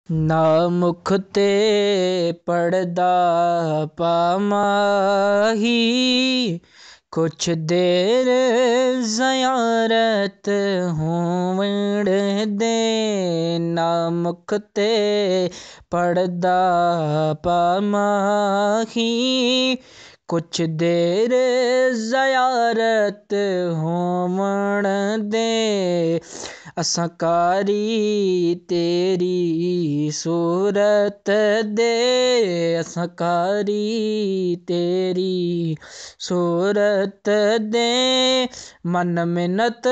ना मुख ते पड़दा पामाही, कुछ देर ज़ियारत होवण दे। ना मुख ते पड़दा पामाही, कुछ देर ज़ियारत होवण दे। असां कारी तेरी सूरत दे, असां कारी तेरी सूरत दे। मन मिन्नत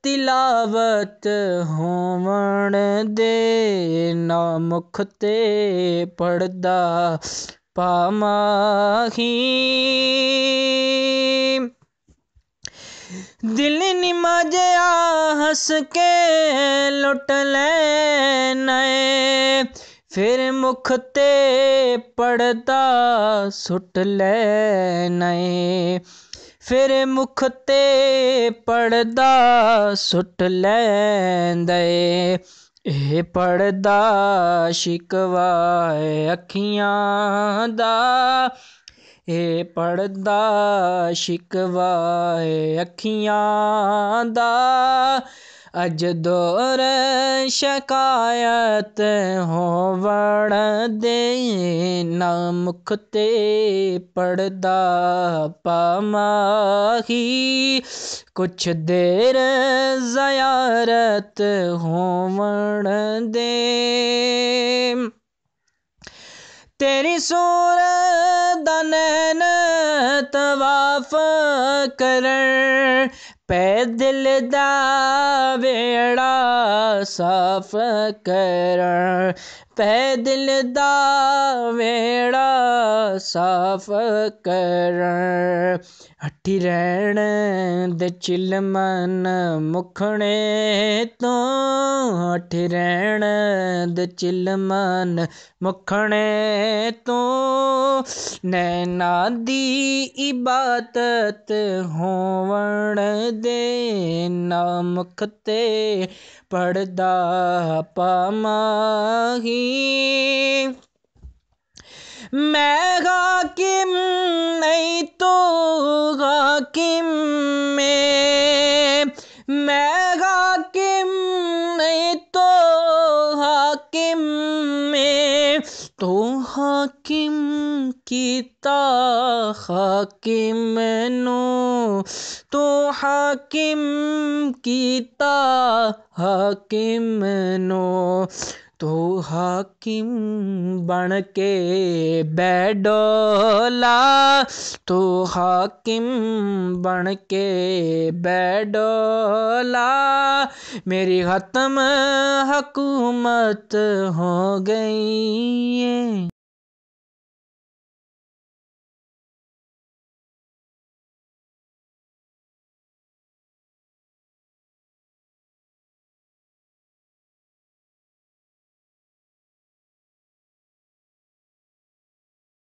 तिलावत होवण दे, ना मुख ते पड़दा पामाही। दिल निमा जिहा हस के लुट लैना ऐ, फिर मुख ते पड़दा सुट लैना ऐ। फिर मुख ते पड़दा सुट लैंदा ऐ। एह पड़दा शिकवा अखियां दा, एह पड़दा शिकवा अखियां दा। अज दौर शिकायत होवण दे, ना मुख ते पड़दा पामाही, कुछ देर ज़ियारत होवण दे। तेरी सूरत दा नैन तवाफ करन, पै दिल दा वेड़ा साफ करन, पै दिल दा वेड़ा साफ करन। हठी रहण दे चिलमन मुखने तो, हठी रहण दे चिलमन मुखने तो। नैना दी इबादत होवण दे, ना मुख ते पड़दा पामाही। मैं हाकिम नहीं तो हाकिम में, मैं हाकिम नहीं तो हाकिम में। तो हाकिम कीता हाकिम नू, तो हाकिम कीता हाकिम नू। तू हाकिम बन के बैडोला, तू हाकिम बन के बैडोला। मेरी खत्म हुकूमत हो गई है।